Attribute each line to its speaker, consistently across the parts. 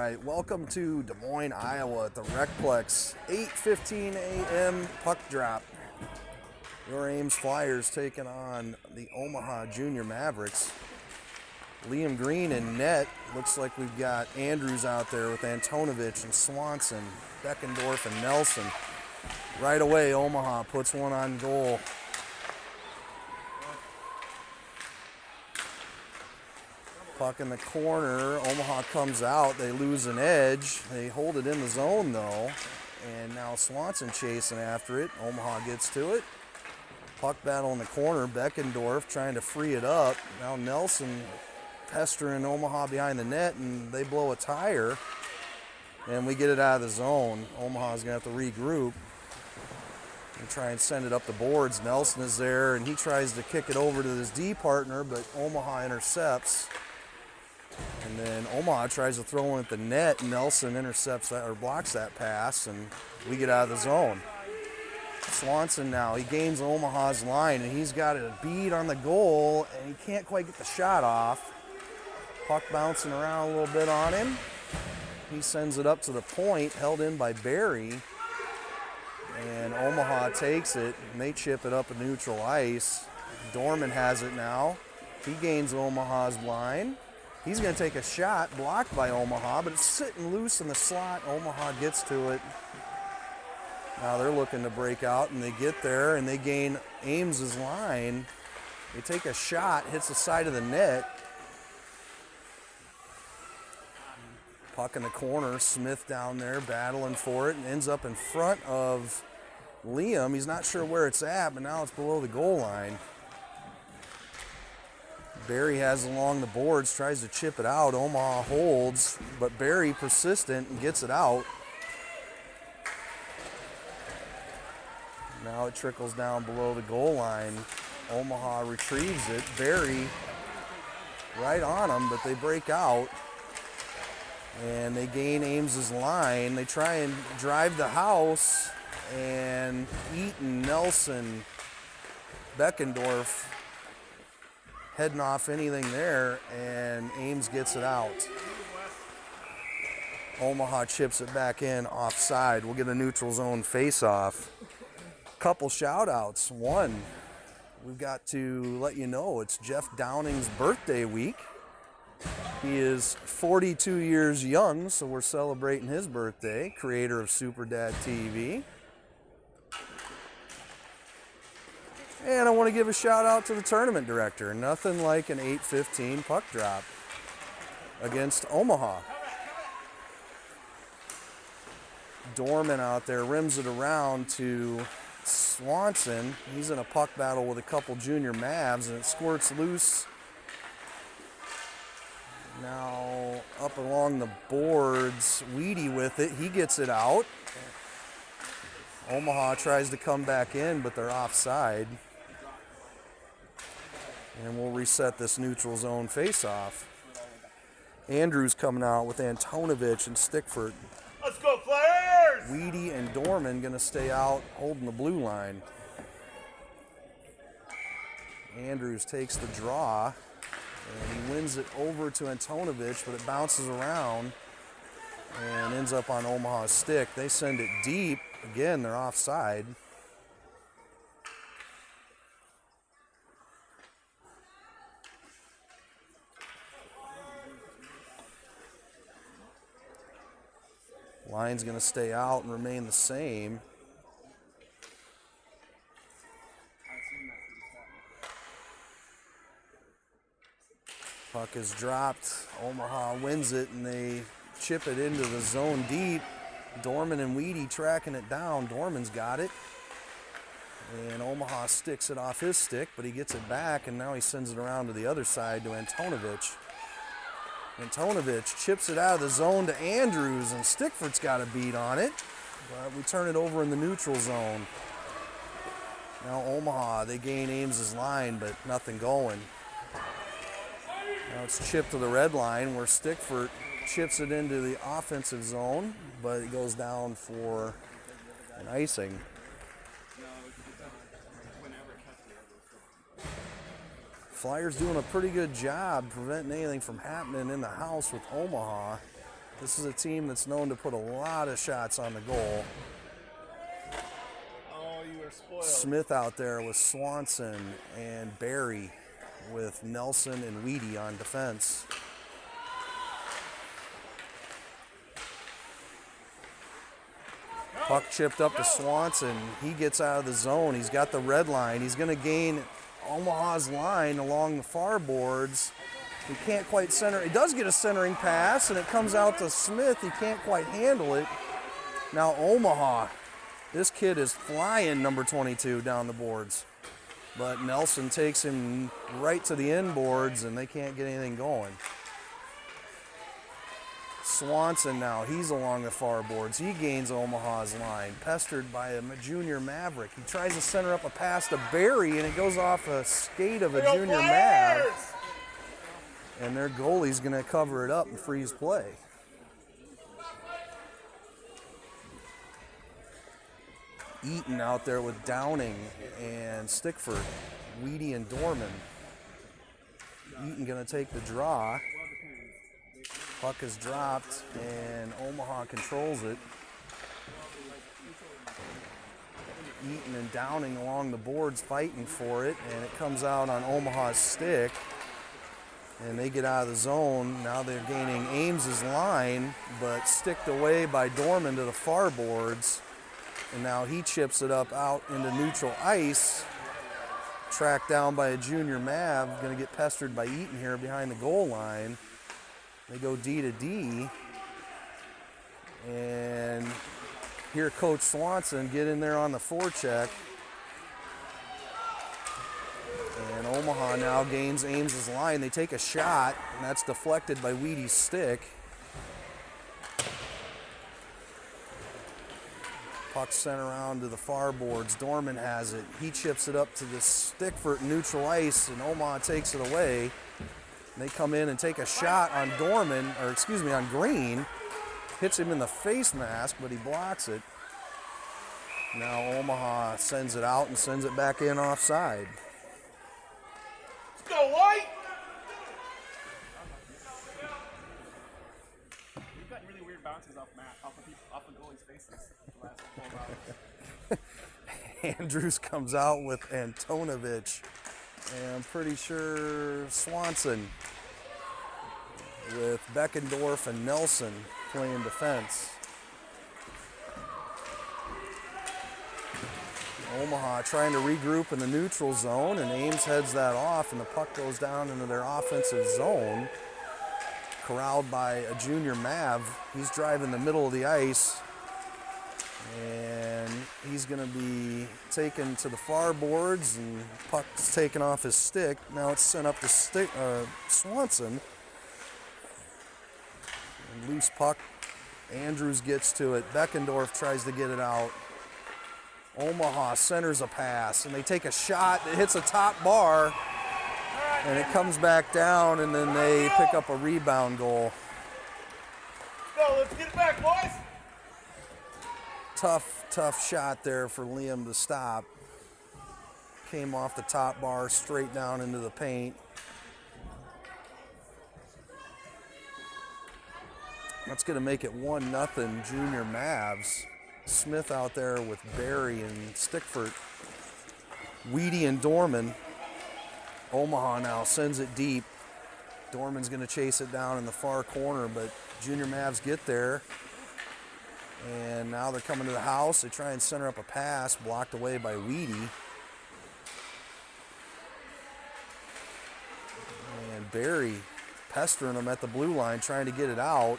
Speaker 1: right, welcome to Des Moines, Iowa at the Recplex. 8:15 a.m. puck drop. Your Ames Flyers taking on the Omaha Jr Mavericks. Liam Green in net. Looks like we've got Andrews out there with Antonovich and Swanson, Beckendorf and Nelson. Right away, Omaha puts one on goal. Puck in the corner, Omaha comes out, they lose an edge. They hold it in the zone though, and now Swanson chasing after it. Omaha gets to it. Puck battle in the corner, Beckendorf trying to free it up. Now Nelson pestering Omaha behind the net, and they blow a tire, and we get it out of the zone. Omaha's gonna have to regroup and try and send it up the boards. Nelson is there, and he tries to kick it over to his D partner, but Omaha intercepts. And then Omaha tries to throw one at the net. Nelson intercepts that, or blocks that pass, and we get out of the zone. Swanson now, he gains Omaha's line, and he's got a bead on the goal, and he can't quite get the shot off. Puck bouncing around a little bit on him. He sends it up to the point, held in by Barry. And Omaha takes it, and they chip it up at neutral ice. Dorman has it now. He gains Omaha's line. He's going to take a shot, blocked by Omaha, but it's sitting loose in the slot. Omaha gets to it. Now they're looking to break out, and they get there, and they gain Ames's line. They take a shot, hits the side of the net. Puck in the corner, Smith down there battling for it, and ends up in front of Liam. He's not sure where it's at, but now it's below the goal line. Barry has it along the boards, tries to chip it out. Omaha holds, but Barry persistent and gets it out. Now it trickles down below the goal line. Omaha retrieves it. Barry right on them, but they break out. And they gain Ames's line. They try and drive the house, and Eaton, Nelson, Beckendorf heading off anything there, and Ames gets it out. Omaha chips it back in offside. We'll get a neutral zone face-off. Couple shout-outs. One, we've got to let you know it's Jeff Downing's birthday week. He is 42 years young, so we're celebrating his birthday. Creator of SuperDad TV. And I want to give a shout out to the tournament director. Nothing like an 8:15 puck drop against Omaha. Dorman out there rims it around to Swanson. He's in a puck battle with a couple junior Mavs, and it squirts loose. Now up along the boards, Weedy with it. He gets it out. Omaha tries to come back in, but they're offside. And we'll reset this neutral zone face-off. Andrews coming out with Antonovich and Stickford.
Speaker 2: Let's go, Flyers!
Speaker 1: Weedy and Dorman going to stay out holding the blue line. Andrews takes the draw, and he wins it over to Antonovich, but it bounces around and ends up on Omaha's stick. They send it deep. Again, they're offside. Line's going to stay out and remain the same. Puck is dropped. Omaha wins it, and they chip it into the zone deep. Dorman and Weedy tracking it down. Dorman's got it. And Omaha sticks it off his stick, but he gets it back, and now he sends it around to the other side to Antonovich. Antonovich chips it out of the zone to Andrews, and Stickford's got a beat on it. But we turn it over in the neutral zone. Now Omaha, they gain Ames's line, but nothing going. Now it's chipped to the red line where Stickford chips it into the offensive zone, but it goes down for an icing. Flyers doing a pretty good job preventing anything from happening in the house with Omaha. This is a team that's known to put a lot of shots on the goal.
Speaker 2: Oh, you are spoiled.
Speaker 1: Smith out there with Swanson and Barry with Nelson and Weedy on defense. Puck chipped up to Swanson. He gets out of the zone. He's got the red line. He's going to gain Omaha's line along the far boards. He can't quite center. He does get a centering pass, and it comes out to Smith. He can't quite handle it. Now Omaha, this kid is flying, number 22, down the boards. But Nelson takes him right to the inboards, and they can't get anything going. Swanson now, he's along the far boards. He gains Omaha's line, pestered by a junior Maverick. He tries to center up a pass to Barry, and it goes off a skate of a junior Mav. And their goalie's going to cover it up and freeze play. Eaton out there with Downing and Stickford, Weedy and Dorman. Eaton going to take the draw. Puck is dropped, and Omaha controls it. Eaton and Downing along the boards fighting for it, and it comes out on Omaha's stick. And they get out of the zone. Now they're gaining Ames's line, but sticked away by Dorman to the far boards. And now he chips it up out into neutral ice. Tracked down by a junior Mav. Going to get pestered by Eaton here behind the goal line. They go D to D. And here Coach Swanson get in there on the forecheck. And Omaha now gains Ames's line. They take a shot, and that's deflected by Weedy's stick. Puck sent around to the far boards. Dorman has it. He chips it up to the stick for neutral ice, and Omaha takes it away. And they come in and take a shot on Dorman, or excuse me, on Green. Hits him in the face mask, but he blocks it. Now Omaha sends it out and sends it back in offside.
Speaker 2: Let's go, White!
Speaker 3: We've gotten really weird bounces off of goalies' faces the last 12 hours.
Speaker 1: Andrews comes out with Antonovich, and I'm pretty sure Swanson with Beckendorf and Nelson playing defense. Omaha trying to regroup in the neutral zone, and Ames heads that off, and the puck goes down into their offensive zone. Corralled by a junior Mav. He's driving the middle of the ice, and he's going to be taken to the far boards, and puck's taken off his stick. Now it's sent up to Swanson. And loose puck. Andrews gets to it. Beckendorf tries to get it out. Omaha centers a pass, and they take a shot that hits a top bar, and it comes back down, and then they pick up a rebound goal.
Speaker 2: Go, let's get it back, boys!
Speaker 1: Tough shot there for Liam to stop. Came off the top bar straight down into the paint. That's going to make it 1-0 junior Mavs. Smith out there with Barry and Stickford. Weedy and Dorman. Omaha now sends it deep. Dorman's going to chase it down in the far corner, but junior Mavs get there. And now they're coming to the house. They try and center up a pass, blocked away by Weedy. And Barry pestering them at the blue line, trying to get it out.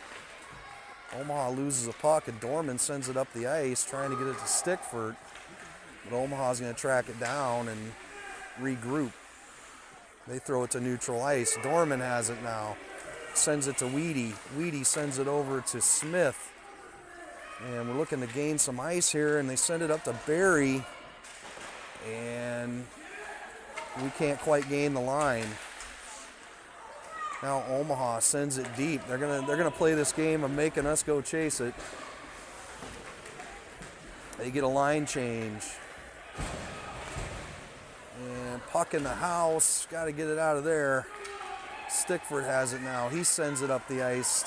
Speaker 1: Omaha loses a puck, and Dorman sends it up the ice, trying to get it to Stickford. But Omaha's going to track it down and regroup. They throw it to neutral ice. Dorman has it now. Sends it to Weedy. Weedy sends it over to Smith. And we're looking to gain some ice here, and they send it up to Barry. And we can't quite gain the line. Now Omaha sends it deep. They're gonna play this game of making us go chase it. They get a line change. And puck in the house. Got to get it out of there. Stickford has it now. He sends it up the ice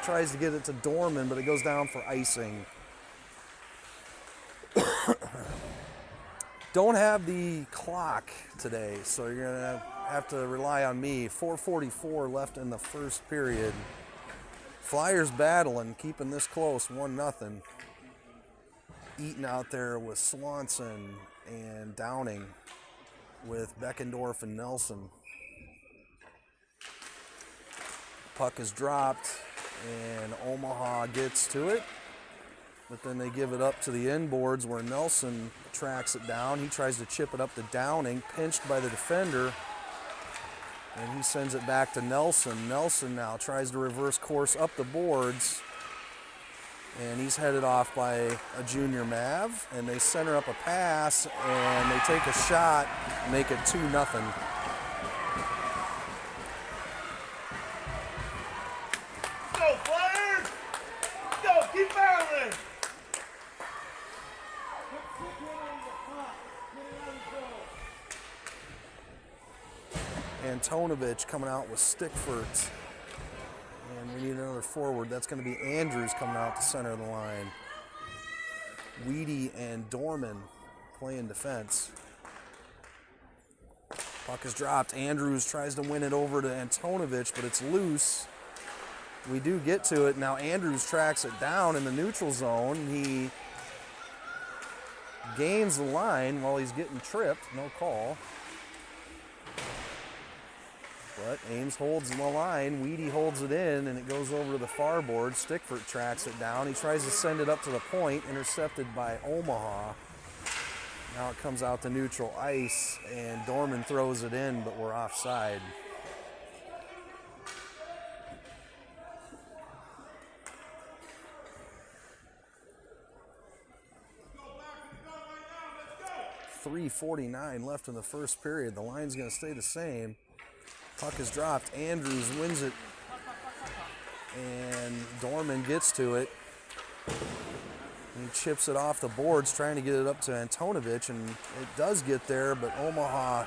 Speaker 1: tries to get it to Dorman, but it goes down for icing. Don't have the clock today, so you're gonna have to rely on me. 4:44 left in the first period. Flyers battling, keeping this close, 1-0. Eaton out there with Swanson and Downing with Beckendorf and Nelson. Puck is dropped and Omaha gets to it, but then they give it up to the inboards where Nelson tracks it down. He tries to chip it up to Downing, pinched by the defender, and he sends it back to Nelson. Nelson now tries to reverse course up the boards, and he's headed off by a junior Mav, and they center up a pass, and they take a shot, make it 2-0.
Speaker 2: Go, Flyers! Go, keep battling!
Speaker 1: Antonovich coming out with Stickford. And we need another forward. That's going to be Andrews coming out the center of the line. Weedy and Dorman playing defense. Puck is dropped. Andrews tries to win it over to Antonovich, but it's loose. We do get to it. Now Andrews tracks it down in the neutral zone. He gains the line while he's getting tripped. No call. But Ames holds the line. Weedy holds it in, and it goes over to the far board. Stickford tracks it down. He tries to send it up to the point, intercepted by Omaha. Now it comes out to neutral ice, and Dorman throws it in, but we're offside. .349 left in the first period. The line's going to stay the same. Puck is dropped. Andrews wins it, and Dorman gets to it. He chips it off the boards, trying to get it up to Antonovich, and it does get there, but Omaha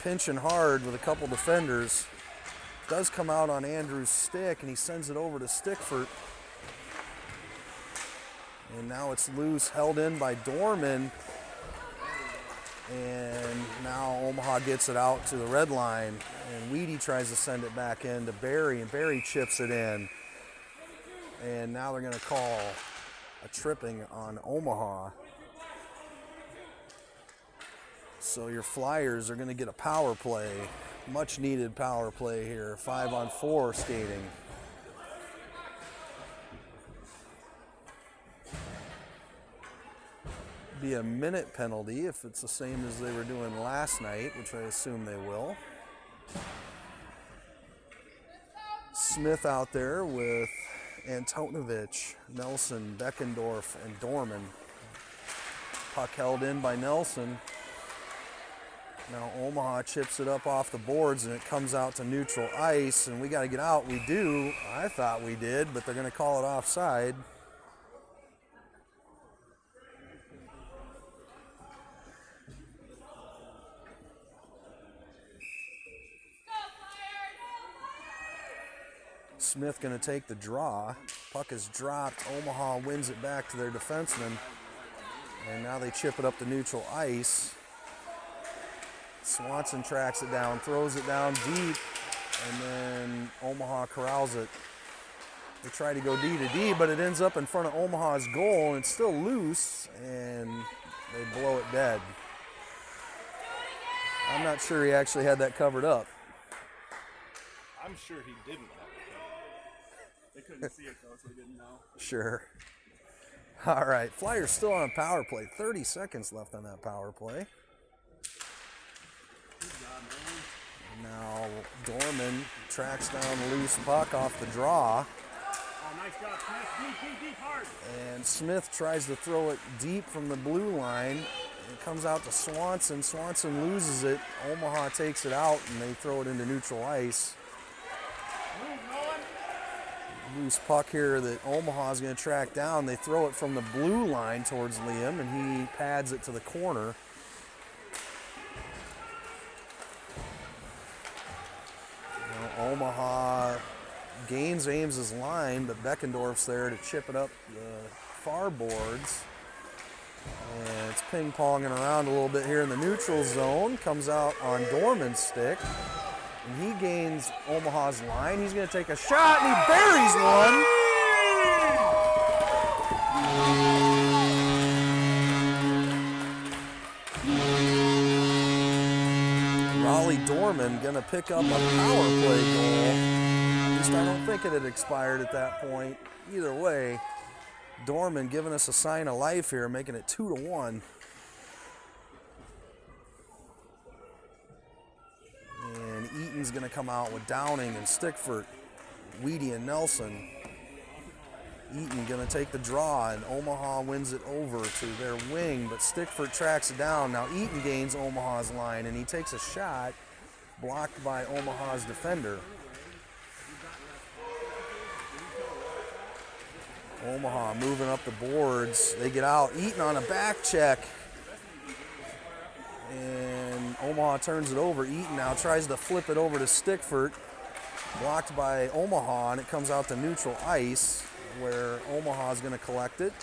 Speaker 1: pinching hard with a couple defenders. Does come out on Andrews' stick, and he sends it over to Stickford. And now it's loose, held in by Dorman. And now Omaha gets it out to the red line, and Weedy tries to send it back in to Barry, and Barry chips it in. And now they're going to call a tripping on Omaha. So your Flyers are going to get a power play, much needed power play here, 5-on-4 skating. Be a minute penalty if it's the same as they were doing last night, which I assume they will. Smith out there with Antonovich, Nelson, Beckendorf, and Dorman. Puck held in by Nelson. Now Omaha chips it up off the boards, and it comes out to neutral ice, and we got to get out. We do. I thought we did, but they're going to call it offside. Smith going to take the draw. Puck is dropped. Omaha wins it back to their defenseman. And now they chip it up to neutral ice. Swanson tracks it down, throws it down deep, and then Omaha corrals it. They try to go D to D, but it ends up in front of Omaha's goal, and it's still loose, and they blow it dead. I'm not sure he actually had that covered up.
Speaker 2: I'm sure he didn't.
Speaker 3: They couldn't see it though, so they didn't know.
Speaker 1: Sure. All right, Flyers still on a power play. 30 seconds left on that power play.
Speaker 3: Good job, man.
Speaker 1: Now Dorman tracks down the loose puck off the draw.
Speaker 3: Oh, nice job, Smith. Deep, hard.
Speaker 1: And Smith tries to throw it deep from the blue line. It comes out to Swanson. Swanson loses it. Omaha takes it out, and they throw it into neutral ice. Loose puck here that Omaha's going to track down. They throw it from the blue line towards Liam, and he pads it to the corner. Omaha gains Ames's line, but Beckendorf's there to chip it up the far boards. And it's ping-ponging around a little bit here in the neutral zone. Comes out on Dorman's stick. And he gains Omaha's line. He's going to take a shot, and he buries one. Raleigh Dorman going to pick up a power play goal. At least I don't think it had expired at that point. Either way, Dorman giving us a sign of life here, making it 2-1. And Eaton's going to come out with Downing and Stickford, Weedy and Nelson. Eaton going to take the draw, and Omaha wins it over to their wing, but Stickford tracks it down. Now Eaton gains Omaha's line, and he takes a shot blocked by Omaha's defender. Omaha moving up the boards. They get out. Eaton on a back check. And Omaha turns it over. Eaton now tries to flip it over to Stickford. Blocked by Omaha, and it comes out to neutral ice where Omaha's going to collect it.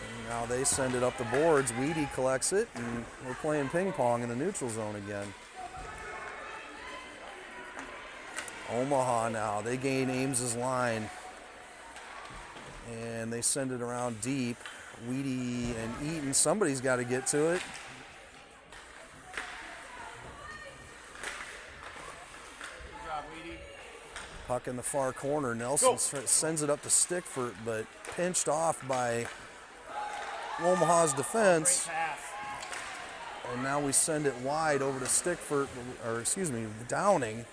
Speaker 1: And now they send it up the boards. Weedy collects it, and we're playing ping pong in the neutral zone again. Omaha now, they gain Ames's line. And they send it around deep. Weedy and Eaton, somebody's got to get to it.
Speaker 3: Good job, Weedy.
Speaker 1: Puck in the far corner. Nelson sends it up to Stickford, but pinched off by Omaha's defense.
Speaker 3: Great pass.
Speaker 1: And now we send it wide over to Stickford, or excuse me, Downing.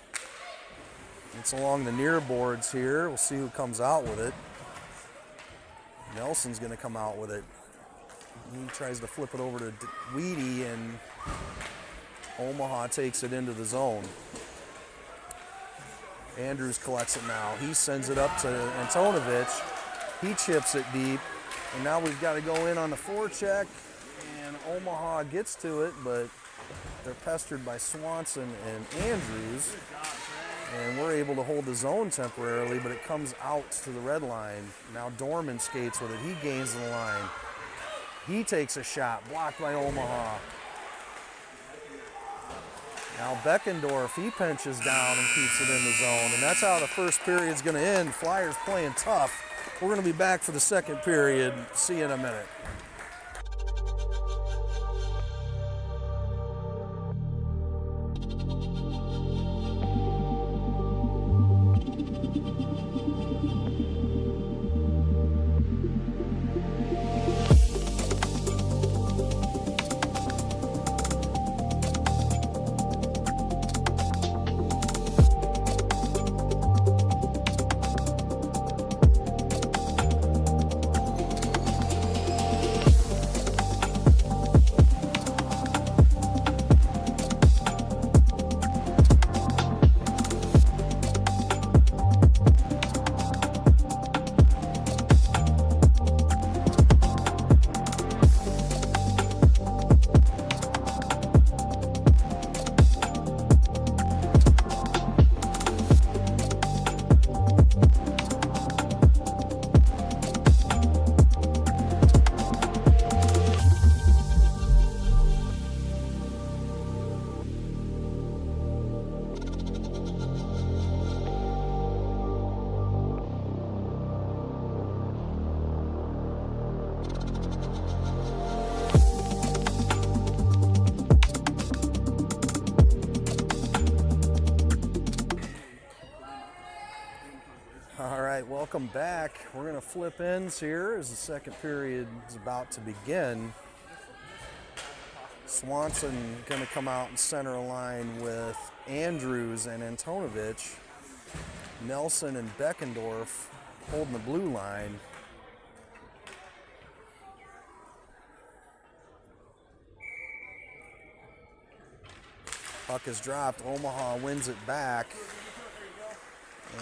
Speaker 1: It's along the near boards here. We'll see who comes out with it. Nelson's going to come out with it. He tries to flip it over to Weedy, and Omaha takes it into the zone. Andrews collects it now. He sends it up to Antonovich. He chips it deep, and now we've got to go in on the forecheck, and Omaha gets to it, but they're pestered by Swanson and Andrews. And we're able to hold the zone temporarily, but it comes out to the red line. Now Dorman skates with it. He gains the line. He takes a shot, blocked by Omaha. Now Beckendorf, he pinches down and keeps it in the zone. And that's how the first period's going to end. Flyers playing tough. We're going to be back for the second period. See you in a minute. Welcome back. We're going to flip ends here as the second period is about to begin. Swanson going to come out and center a line with Andrews and Antonovich. Nelson and Beckendorf holding the blue line. Puck is dropped. Omaha wins it back.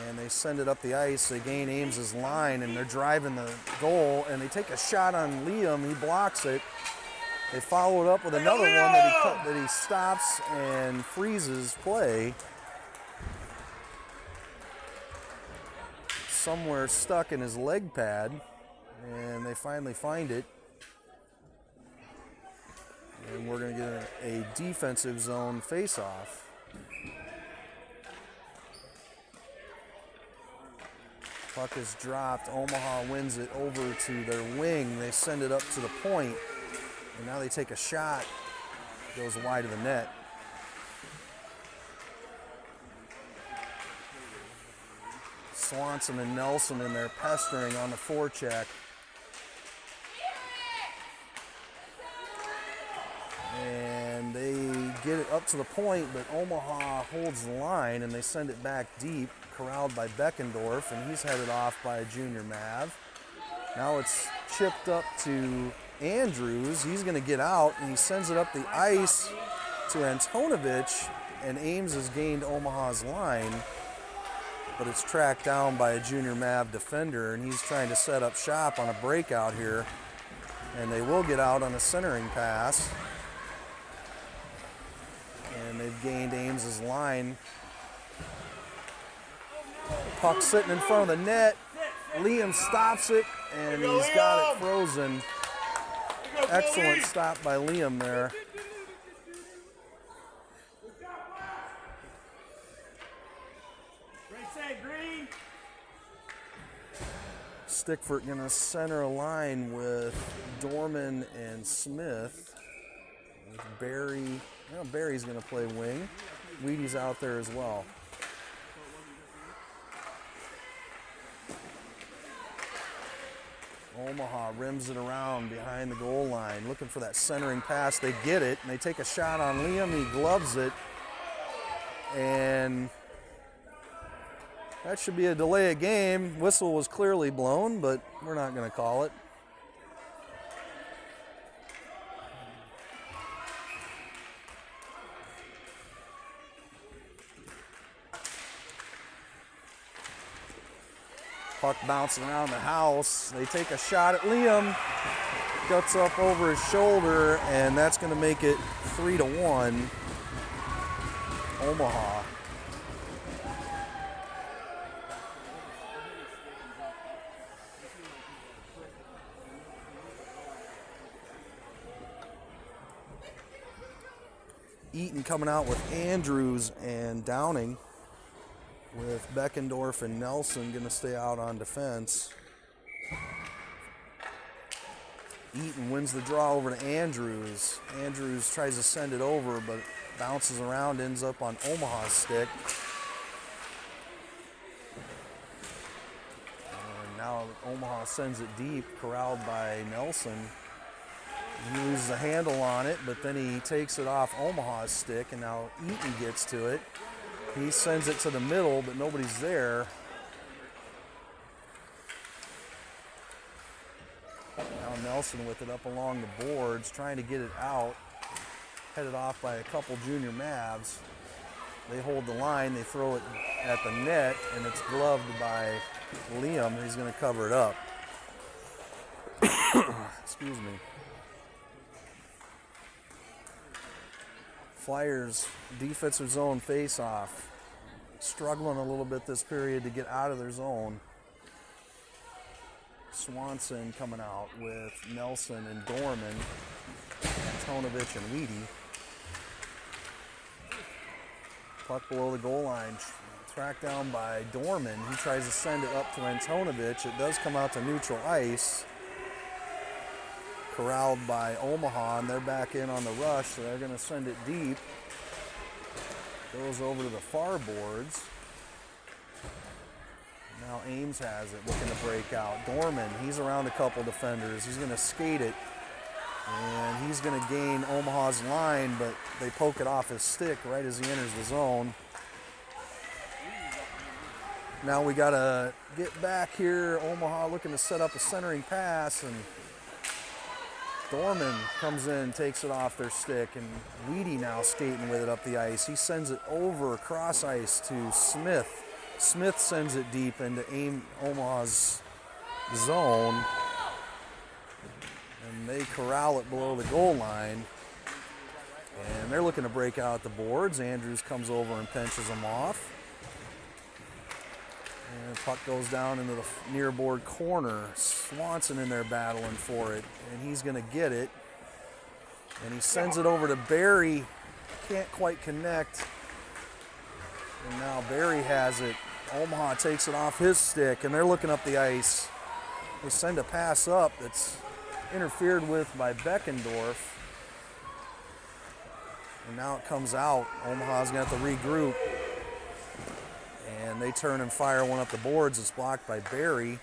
Speaker 1: And they send it up the ice. They gain Ames's line, and they're driving the goal, and they take a shot on Liam. He blocks it. They follow it up with another one that he stops and freezes play. somewhere stuck in his leg pad, and they finally find it. And we're going to get a defensive zone face-off. Puck is dropped. Omaha wins it over to their wing. They send it up to the point, and now they take a shot. It goes wide of the net. Swanson and Nelson in there pestering on the forecheck. And they get it up to the point, but Omaha holds the line and they send it back deep, corralled by Beckendorf, and he's headed off by a junior Mav. Now it's chipped up to Andrews. He's going to get out, and he sends it up the ice to Antonovich, and Ames has gained Omaha's line, but it's tracked down by a junior Mav defender, and he's trying to set up shop on a breakout here, and they will get out on a centering pass. And they've gained Ames's line. Puck sitting in front of the net. Liam stops it, and he's got it frozen. Excellent stop by Liam there. Stickford gonna center a line with Dorman and Smith. With Barry. Well, Barry's going to play wing. Wheaty's out there as well. Omaha rims it around behind the goal line, looking for that centering pass. They get it, and they take a shot on Liam. He gloves it, and that should be a delay of game. Whistle was clearly blown, but we're not going to call it. Puck bouncing around the house. They take a shot at Liam. Guts up over his shoulder, and that's going to make it 3-1. Omaha. Eaton coming out with Andrews and Downing, with Beckendorf and Nelson going to stay out on defense. Eaton wins the draw over to Andrews. Andrews tries to send it over, but bounces around, ends up on Omaha's stick. And now Omaha sends it deep, corralled by Nelson. He loses a handle on it, but then he takes it off Omaha's stick, and now Eaton gets to it. He sends it to the middle, but nobody's there. Now Nelson with it up along the boards, trying to get it out. Headed off by a couple junior Mavs. They hold the line, they throw it at the net, and it's gloved by Liam. He's going to cover it up. Excuse me. Flyers defensive zone face-off. Struggling a little bit this period to get out of their zone. Swanson coming out with Nelson and Dorman, Antonovich and Weedy. Puck below the goal line, tracked down by Dorman. He tries to send it up to Antonovich. It does come out to neutral ice. Corralled by Omaha, and they're back in on the rush, so they're going to send it deep. Goes over to the far boards. Now Ames has it, looking to break out. Dorman, he's around a couple defenders. He's going to skate it, and he's going to gain Omaha's line, but they poke it off his stick right as he enters the zone. Now we got to get back here. Omaha looking to set up a centering pass, and Dorman comes in, takes it off their stick, and Weedy now skating with it up the ice. He sends it over across ice to Smith. Smith sends it deep into Omaha's zone, and they corral it below the goal line. And they're looking to break out the boards. Andrews comes over and pinches them off. And Puck goes down into the near board corner. Swanson in there battling for it, and he's going to get it. And he sends it over to Barry. Can't quite connect. And now Barry has it. Omaha takes it off his stick, and they're looking up the ice. They send a pass up that's interfered with by Beckendorf. And now it comes out. Omaha's going to have to regroup. And they turn and fire one up the boards. It's blocked by Barry.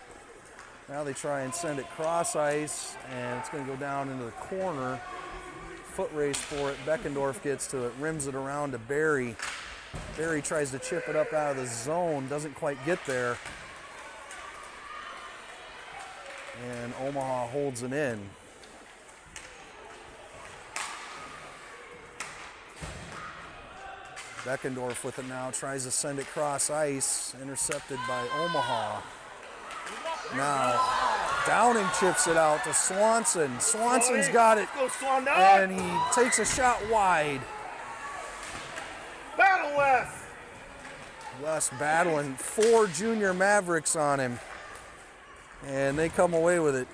Speaker 1: Now they try and send it cross ice, and it's going to go down into the corner. Foot race for it. Beckendorf gets to it, rims it around to Barry. Barry tries to chip it up out of the zone, doesn't quite get there. And Omaha holds it in. Beckendorf with it now, tries to send it cross ice, intercepted by Omaha. Now, Downing chips it out to Swanson. Swanson's got it,
Speaker 2: Go Swan dog.
Speaker 1: and he takes a shot wide.
Speaker 2: Battle West.
Speaker 1: West battling 4 junior Mavericks on him, and they come away with it.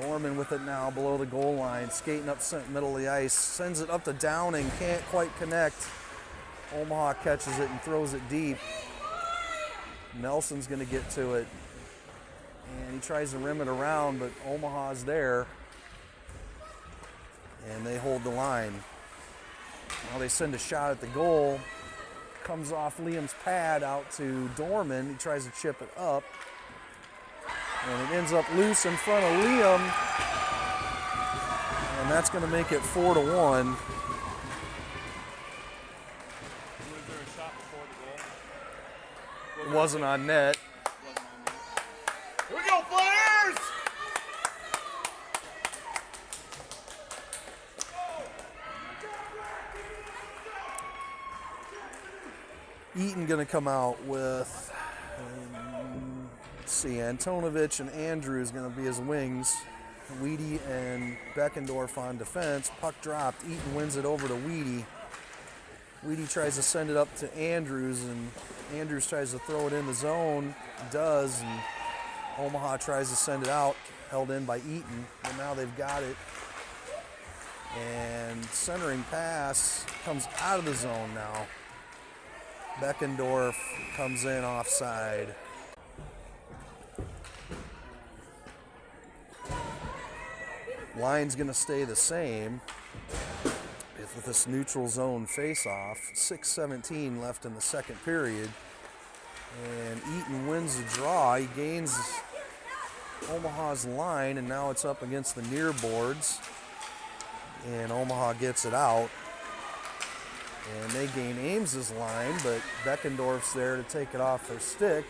Speaker 1: Dorman with it now below the goal line, skating up middle of the ice, sends it up to Downing, can't quite connect. Omaha catches it and throws it deep. Nelson's going to get to it, and he tries to rim it around, but Omaha's there, and they hold the line. Now they send a shot at the goal, comes off Liam's pad out to Dorman. He tries to chip it up, and it ends up loose in front of Liam, and that's going to make it 4-1.
Speaker 3: Was there a shot before the goal?
Speaker 1: It wasn't on net.
Speaker 2: Here we go, Flyers.
Speaker 1: Eaton going to come out with, let's see, Antonovich and Andrews going to be his wings. Weedy and Beckendorf on defense. Puck dropped. Eaton wins it over to Weedy. Weedy tries to send it up to Andrews, and Andrews tries to throw it in the zone. Does, and Omaha tries to send it out. Held in by Eaton, but now they've got it. And centering pass comes out of the zone now. Beckendorf comes in offside. Line's going to stay the same with this neutral zone face-off. 6:17 left in the second period. And Eaton wins the draw. He gains Omaha's line, and now it's up against the near boards. And Omaha gets it out. And they gain Ames's line, but Beckendorf's there to take it off their stick.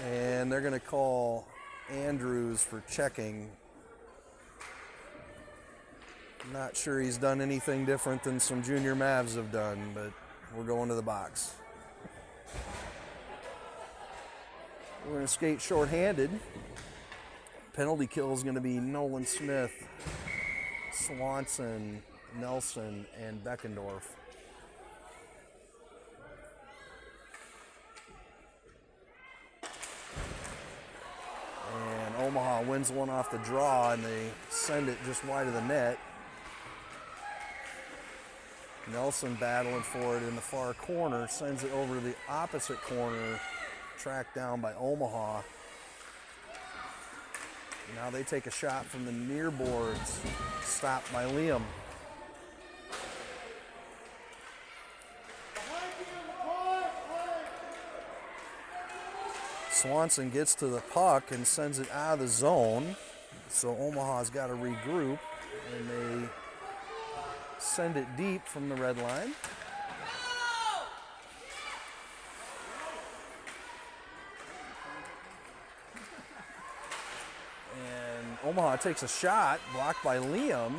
Speaker 1: And they're going to call Andrews for checking. Not sure he's done anything different than some junior Mavs have done, but we're going to the box. We're going to skate shorthanded. Penalty kill is going to be Nolan Smith, Swanson, Nelson, and Beckendorf. And Omaha wins one off the draw, and they send it just wide of the net. Nelson battling for it in the far corner, sends it over to the opposite corner, tracked down by Omaha. Now they take a shot from the near boards, stopped by Liam. Swanson gets to the puck and sends it out of the zone. So Omaha's got to regroup, and they send it deep from the red line. And Omaha takes a shot, blocked by Liam.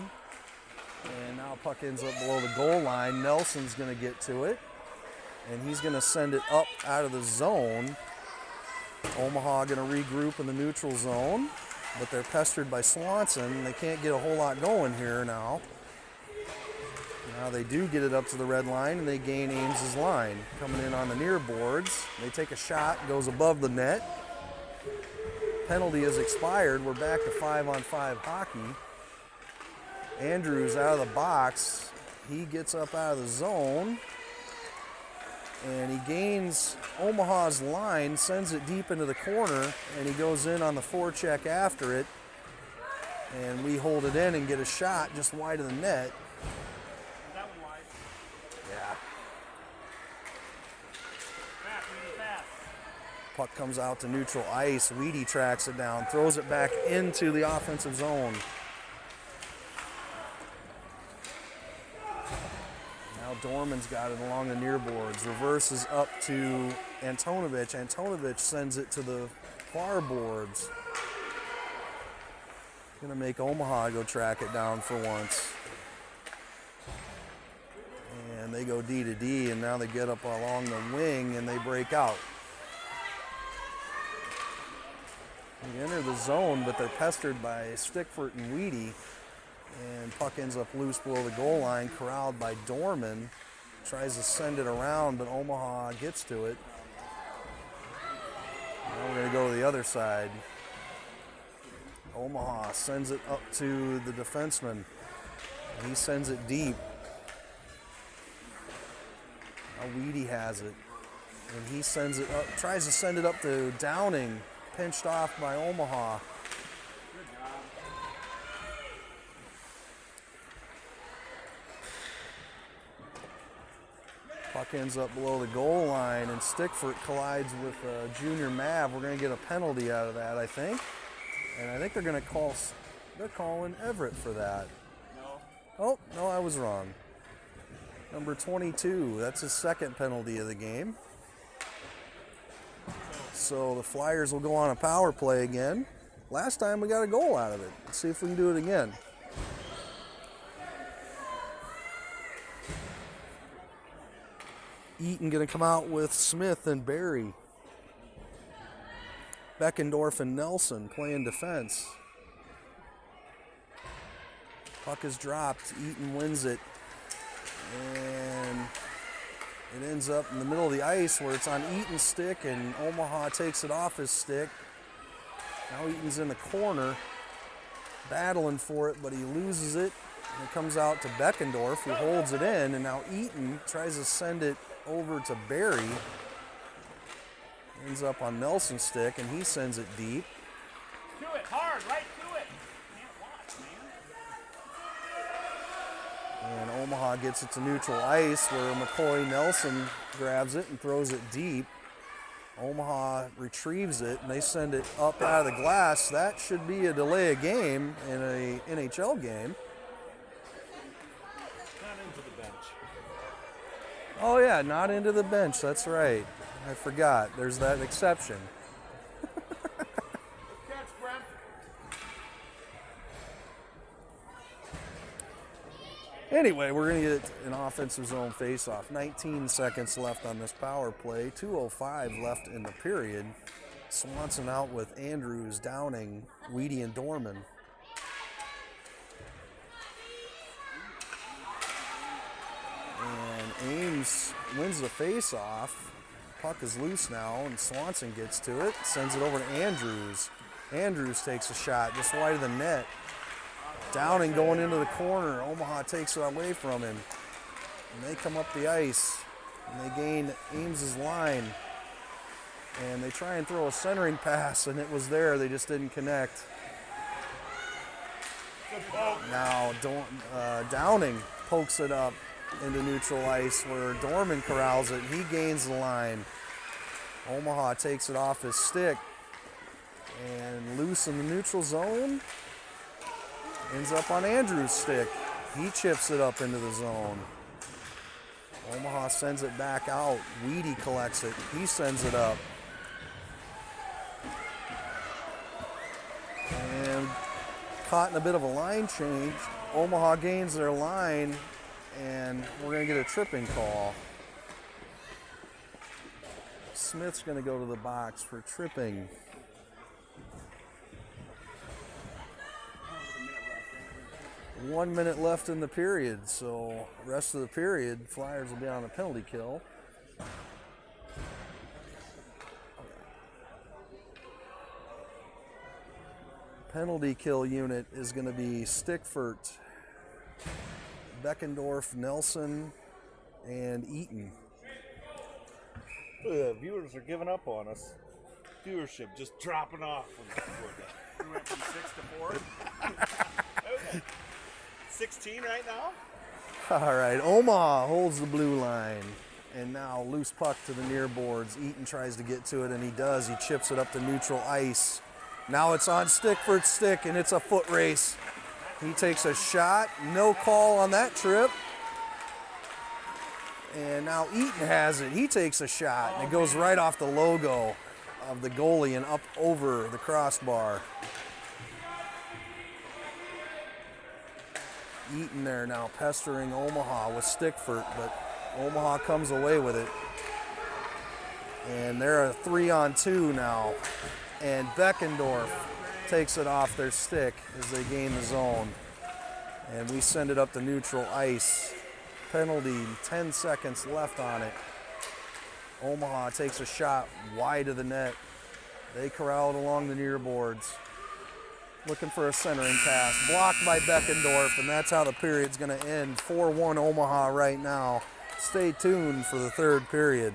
Speaker 1: And now puck ends up below the goal line. Nelson's going to get to it. and he's going to send it up out of the zone. Omaha going to regroup in the neutral zone, but they're pestered by Swanson. They can't get a whole lot going here now. Now they do get it up to the red line, and they gain Ames's line. Coming in on the near boards. They take a shot, goes above the net. Penalty is expired. We're back to 5-on-5 hockey. Andrews out of the box. He gets up out of the zone, and he gains Omaha's line, sends it deep into the corner, and he goes in on the forecheck after it. And we hold it in and get a shot just wide of the net.
Speaker 3: Is that one wide?
Speaker 1: Yeah.
Speaker 3: Fast, we need fast.
Speaker 1: Puck comes out to neutral ice. Weedy tracks it down, throws it back into the offensive zone. Now Dorman's got it along the near boards. Reverses up to Antonovich. Antonovich sends it to the far boards. Gonna make Omaha go track it down for once. And they go D to D, and now they get up along the wing and they break out. They enter the zone, but they're pestered by Stickfort and Weedy. And puck ends up loose below the goal line, corralled by Dorman. Tries to send it around, but Omaha gets to it. Now we're gonna go to the other side. Omaha sends it up to the defenseman. He sends it deep. Now Weedy has it. And he sends it up, tries to send it up to Downing. Pinched off by Omaha. Puck ends up below the goal line, and Stickfort collides with Junior Mav. We're going to get a penalty out of that, I think. And I think they're going to call, they're calling Everett for that.
Speaker 3: No.
Speaker 1: Oh, no, I was wrong. Number 22, that's his second penalty of the game. So the Flyers will go on a power play again. Last time we got a goal out of it. Let's see if we can do it again. Eaton gonna come out with Smith and Barry. Beckendorf and Nelson playing defense. Puck is dropped. Eaton wins it. And it ends up in the middle of the ice where it's on Eaton's stick, and Omaha takes it off his stick. Now Eaton's in the corner, battling for it, but he loses it. And it comes out to Beckendorf, who holds it in, and now Eaton tries to send it over to Barry. Ends up on Nelson's stick, and he sends it deep.
Speaker 3: To it, hard, right to it. Can't watch, man.
Speaker 1: And Omaha gets it to neutral ice, where McCoy Nelson grabs it and throws it deep. Omaha retrieves it, and they send it up out of the glass. That should be a delay of game in a NHL game.
Speaker 2: Not into the bench.
Speaker 1: Oh yeah, not into the bench, that's right. I forgot, there's that exception.
Speaker 2: Catch, Brent.
Speaker 1: Anyway, we're going to get an offensive zone faceoff. 19 seconds left on this power play. 2:05 left in the period. Swanson out with Andrews, Downing, Weedy, and Dorman. And Ames wins the faceoff. Puck is loose now, and Swanson gets to it. Sends it over to Andrews. Andrews takes a shot just wide of the net. Downing going into the corner. Omaha takes it away from him. And they come up the ice, and they gain Ames's line. And they try and throw a centering pass, and it was there. They just didn't connect. Now Downing pokes it up into neutral ice, where Dorman corrals it. He gains the line. Omaha takes it off his stick, and loose in the neutral zone. Ends up on Andrews' stick. He chips it up into the zone. Omaha sends it back out. Weedy collects it. He sends it up. And caught in a bit of a line change. Omaha gains their line, and we're going to get a tripping call. Smith's going to go to the box for tripping.
Speaker 3: With a minute left.
Speaker 1: 1 minute left in the period, so rest of the period, Flyers will be on a penalty kill. Penalty kill unit is going to be Stickfort, Beckendorf, Nelson, and Eaton.
Speaker 2: The viewers are giving up on us. Viewership just dropping off.
Speaker 3: We went from 6 to 4.
Speaker 2: 16 right now?
Speaker 1: All right, Omaha holds the blue line. And now loose puck to the near boards. Eaton tries to get to it, and he does. He chips it up to neutral ice. Now it's on Stickfort's stick, and it's a foot race. He takes a shot. No call on that trip. And now Eaton has it. He takes a shot, and it goes right off the logo of the goalie and up over the crossbar. Eaton there now pestering Omaha with Stickfort, but Omaha comes away with it. And they're a 3-on-2 now. And Beckendorf takes it off their stick as they gain the zone. And we send it up to neutral ice. Penalty, 10 seconds left on it. Omaha takes a shot wide of the net. They corral it along the near boards. Looking for a centering pass. Blocked by Beckendorf, and that's how the period's going to end. 4-1 Omaha right now. Stay tuned for the third period.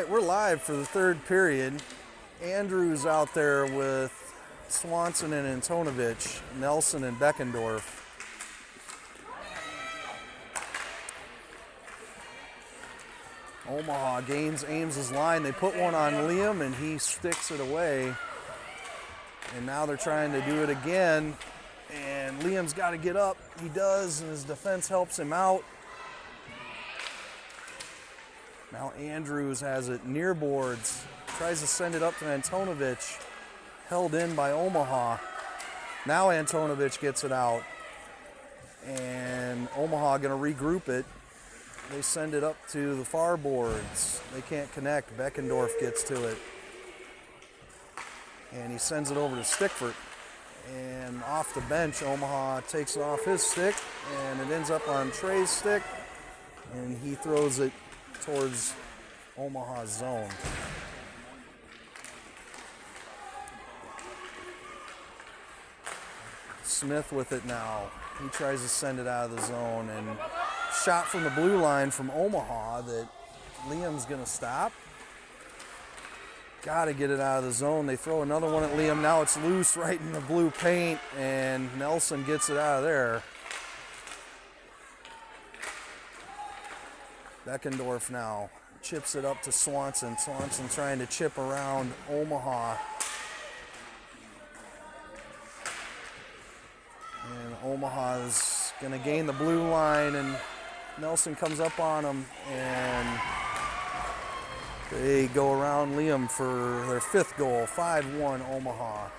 Speaker 1: We're live for the third period. Andrews out there with Swanson and Antonovich, Nelson and Beckendorf. Omaha gains Ames's line. They put one on Liam and he sticks it away. And now they're trying to do it again. And Liam's got to get up. He does, and his defense helps him out. Now Andrews has it near boards. Tries to send it up to Antonovich. Held in by Omaha. Now Antonovich gets it out. And Omaha going to regroup it. They send it up to the far boards. They can't connect. Beckendorf gets to it. And he sends it over to Stickfort. And off the bench, Omaha takes it off his stick. And it ends up on Trey's stick. And he throws it towards Omaha's zone. Smith with it now. He tries to send it out of the zone, and shot from the blue line from Omaha that Liam's gonna stop. Gotta get it out of the zone. They throw another one at Liam. Now it's loose right in the blue paint, and Nelson gets it out of there. Beckendorf now chips it up to Swanson. Swanson trying to chip around Omaha. And Omaha's going to gain the blue line, and Nelson comes up on him, and they go around Liam for their 5th goal. 5-1 Omaha.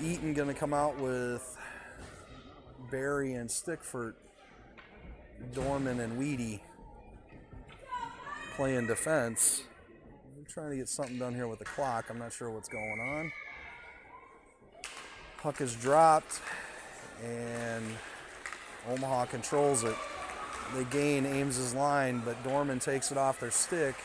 Speaker 1: Eaton going to come out with Barry and Stickford, Dorman and Weedy playing defense. I'm trying to get something done here with the clock. I'm not sure what's going on. Puck is dropped, and Omaha controls it. They gain Ames's line, but Dorman takes it off their stick.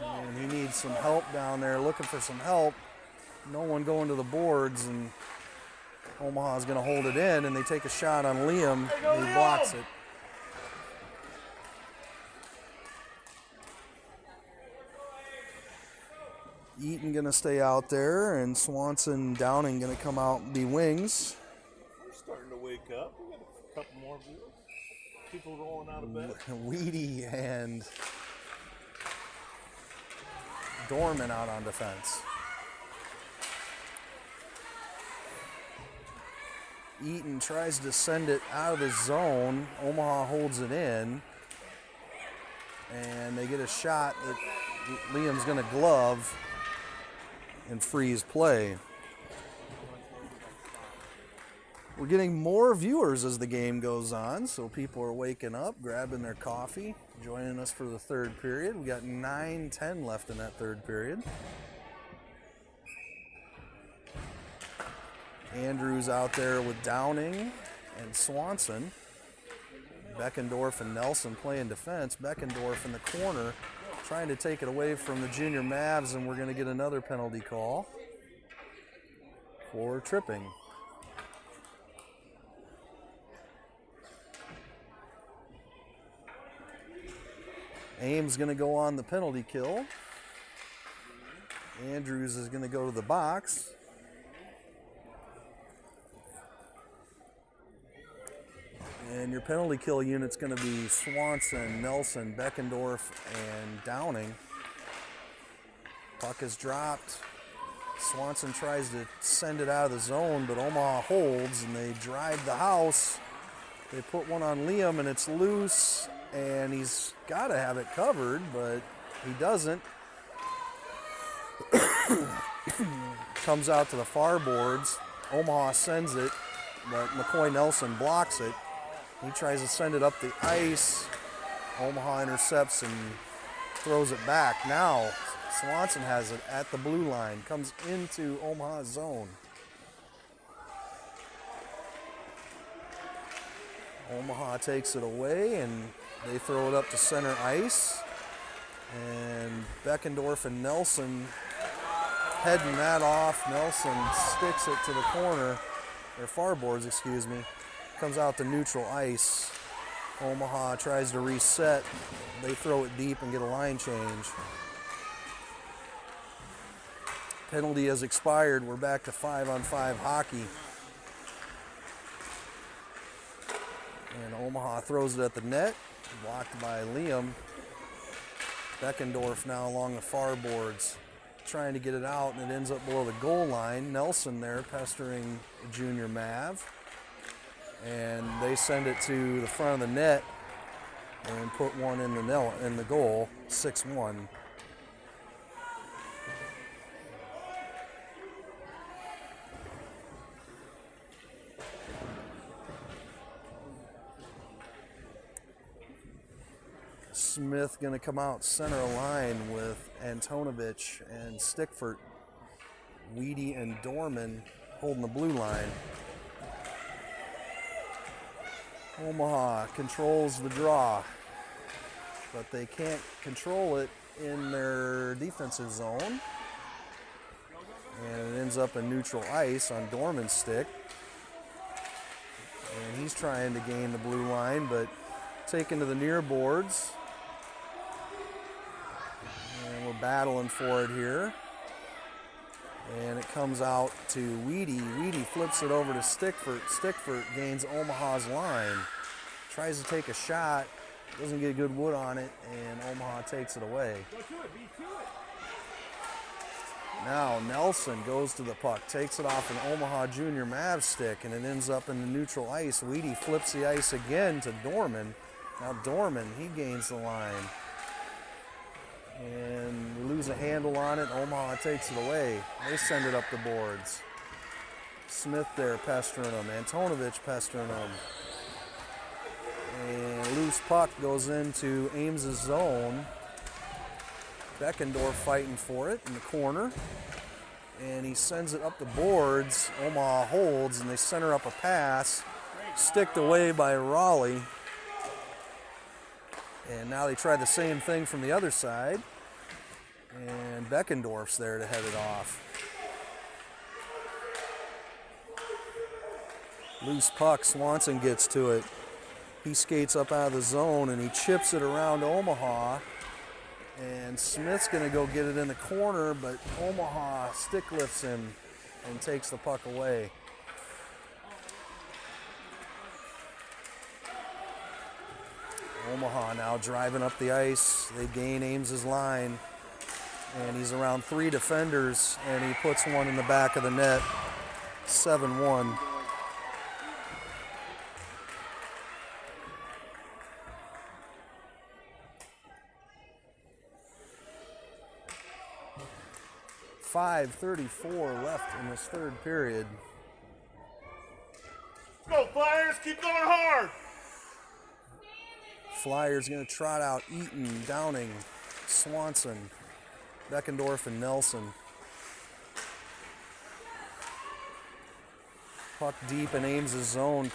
Speaker 1: And he needs some help down there, looking for some help. No one going to the boards, and Omaha's going to hold it in, and they take a shot on Liam. He blocks it. Eaton going to stay out there, and Swanson Downing going to come out and be wings.
Speaker 2: We're starting to wake up. We got a couple more viewers. People rolling out of bed.
Speaker 1: Weedy and Dorman out on defense. Eaton tries to send it out of the zone. Omaha holds it in, and they get a shot that Liam's going to glove and freeze play. We're getting more viewers as the game goes on, so people are waking up, grabbing their coffee, joining us for the 3rd period. We got 9:10 left in that 3rd period. Andrews out there with Downing and Swanson. Beckendorf and Nelson playing defense. Beckendorf in the corner trying to take it away from the Junior Mavs, and we're going to get another penalty call for tripping. Ames going to go on the penalty kill. Andrews is going to go to the box. And your penalty kill unit's going to be Swanson, Nelson, Beckendorf, and Downing. Puck is dropped. Swanson tries to send it out of the zone, but Omaha holds, and they drive the house. They put one on Liam, and it's loose, and he's got to have it covered, but he doesn't. Comes out to the far boards. Omaha sends it, but McCoy Nelson blocks it. He tries to send it up the ice. Omaha intercepts and throws it back. Now Swanson has it at the blue line. Comes into Omaha's zone. Omaha takes it away, and they throw it up to center ice. And Beckendorf and Nelson heading that off. Nelson sticks it to the corner, or far boards, excuse me. Comes out to neutral ice. Omaha tries to reset. They throw it deep and get a line change. Penalty has expired. We're back to 5-on-5 hockey. And Omaha throws it at the net. Blocked by Liam. Beckendorf now along the far boards, trying to get it out, and it ends up below the goal line. Nelson there pestering the Junior Mav. And they send it to the front of the net and put one in the goal, 6-1. Smith going to come out center line with Antonovich and Stickford. Weedy and Dorman holding the blue line. Omaha controls the draw, but they can't control it in their defensive zone. And it ends up in neutral ice on Dorman's stick. And he's trying to gain the blue line, but taken to the near boards. And we're battling for it here. And it comes out to Weedy. Weedy flips it over to Stickford. Stickford gains Omaha's line. Tries to take a shot. Doesn't get good wood on it, and Omaha takes it away. Now Nelson goes to the puck, takes it off an Omaha Jr Mavs stick, and it ends up in the neutral ice. Weedy flips the ice again to Dorman. Now Dorman, he gains the line. And we lose a handle on it. Omaha takes it away. They send it up the boards. Smith there pestering them. Antonovich pestering them. And loose puck goes into Ames' zone. Beckendorf fighting for it in the corner. And he sends it up the boards. Omaha holds, and they center up a pass. Sticked away by Raleigh. And now they try the same thing from the other side. And Beckendorf's there to head it off. Loose puck, Swanson gets to it. He skates up out of the zone and he chips it around Omaha. And Smith's gonna go get it in the corner, but Omaha stick lifts him and takes the puck away. Omaha now driving up the ice. They gain Ames's line. And he's around 3 defenders, and he puts one in the back of the net. 7-1. .5:34 left in this third period.
Speaker 2: Go Flyers, keep going hard.
Speaker 1: Flyers gonna trot out Eaton, Downing, Swanson, Beckendorf, and Nelson. Puck deep in Ames' zone.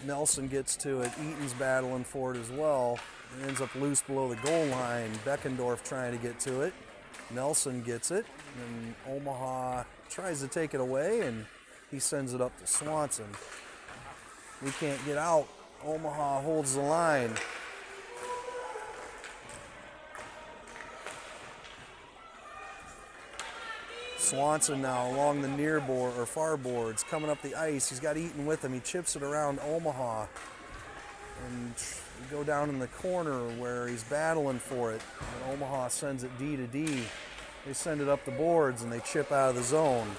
Speaker 1: Nelson gets to it. Eaton's battling for it as well. It ends up loose below the goal line. Beckendorf trying to get to it. Nelson gets it, and Omaha tries to take it away, and he sends it up to Swanson. We can't get out. Omaha holds the line. Swanson now along the near board or far boards, coming up the ice. He's got Eaton with him. He chips it around Omaha, and we go down in the corner where he's battling for it. And Omaha sends it D to D. They send it up the boards and they chip out of the zone.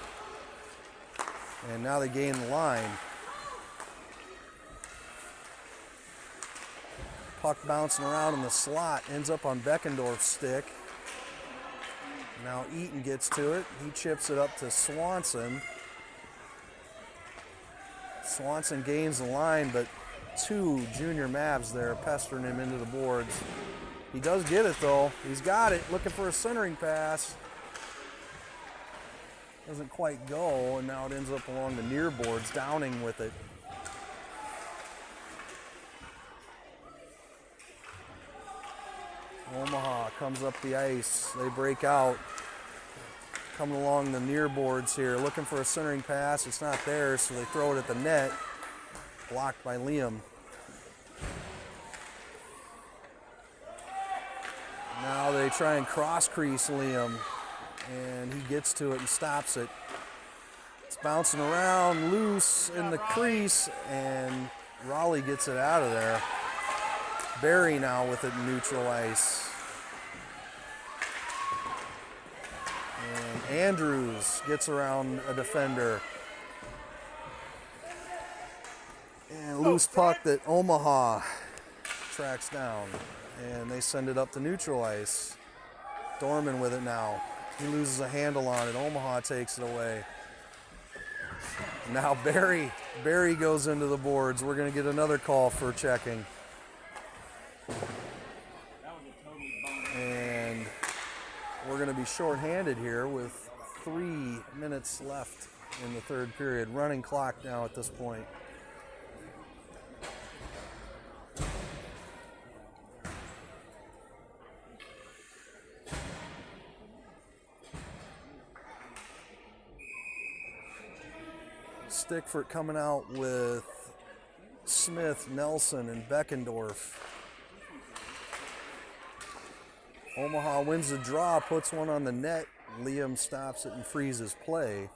Speaker 1: And now they gain the line. Puck bouncing around in the slot, ends up on Beckendorf's stick. Now Eaton gets to it. He chips it up to Swanson. Swanson gains the line, but 2 junior Mavs there pestering him into the boards. He does get it though. He's got it, looking for a centering pass. Doesn't quite go, and now it ends up along the near boards, Downing with it. Omaha comes up the ice. They break out. Coming along the near boards here, looking for a centering pass. It's not there, so they throw it at the net. Blocked by Liam. Now they try and cross-crease Liam, and he gets to it and stops it. It's bouncing around loose in the crease, and Raleigh gets it out of there. Barry now with it in neutral ice. And Andrews gets around a defender. And loose puck that Omaha tracks down. And they send it up to neutral ice. Dorman with it now. He loses a handle on it. Omaha takes it away. Now Barry goes into the boards. We're going to get another call for checking. And we're going to be shorthanded here with 3 minutes left in the third period. Running clock now at this point. Stickford coming out with Smith, Nelson, and Beckendorf. Omaha wins the draw, puts one on the net. Liam stops it and freezes play.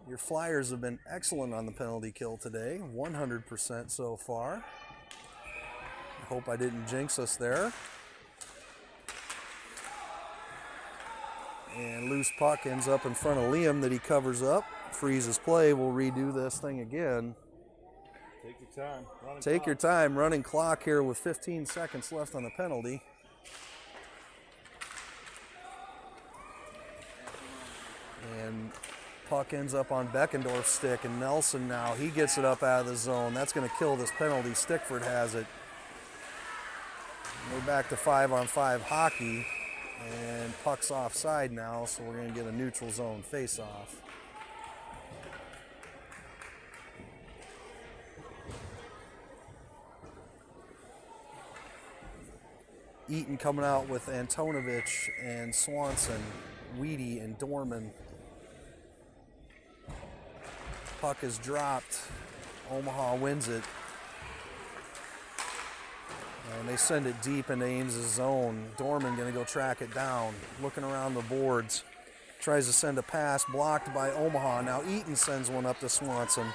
Speaker 1: Your Flyers have been excellent on the penalty kill today, 100% so far. I hope I didn't jinx us there. And loose puck ends up in front of Liam that he covers up. Freezes play. We'll redo this thing again.
Speaker 2: Take your time.
Speaker 1: Take your time. Running clock here with 15 seconds left on the penalty. And puck ends up on Beckendorf's stick, and Nelson now, he gets it up out of the zone. That's going to kill this penalty. Stickford has it. We're back to 5-on-5 hockey, and puck's offside now, so we're going to get a neutral zone face-off. Eaton coming out with Antonovich and Swanson, Weedy and Dorman. Puck is dropped. Omaha wins it. And they send it deep into Ames' zone. Dorman gonna go track it down. Looking around the boards. Tries to send a pass, blocked by Omaha. Now Eaton sends one up to Swanson.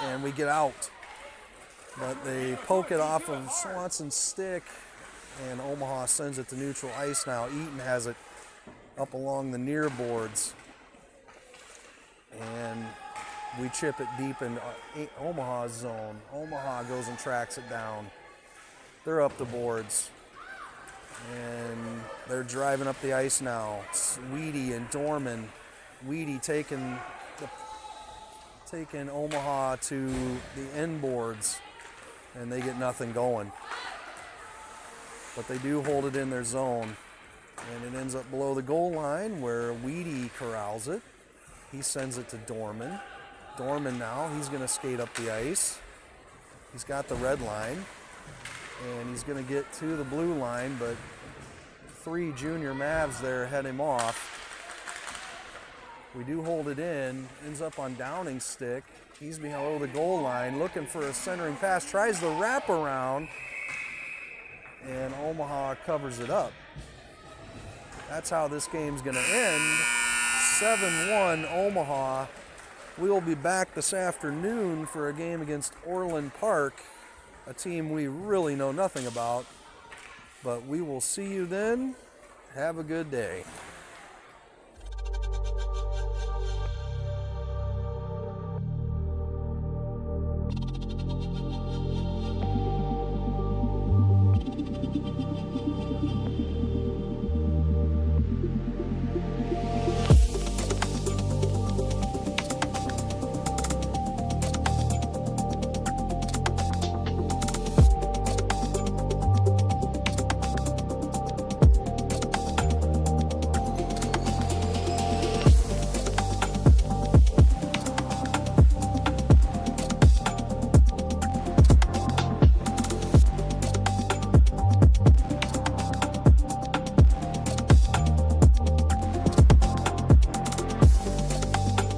Speaker 1: And we get out. But they poke it off of Swanson's stick. And Omaha sends it to neutral ice now. Eaton has it up along the near boards. And we chip it deep in Omaha's zone. Omaha goes and tracks it down. They're up the boards. And they're driving up the ice now. It's Weedy and Dorman. Weedy taking Omaha to the end boards. And they get nothing going. But they do hold it in their zone. And it ends up below the goal line where Weedy corrals it. He sends it to Dorman. Dorman now, he's going to skate up the ice. He's got the red line. And he's going to get to the blue line, but 3 junior Mavs there head him off. We do hold it in. Ends up on Downing's stick. He's below the goal line looking for a centering pass. Tries the wraparound. And Omaha covers it up. That's how this game's going to end. 7-1 Omaha. We will be back this afternoon for a game against Orland Park, a team we really know nothing about. But we will see you then. Have a good day.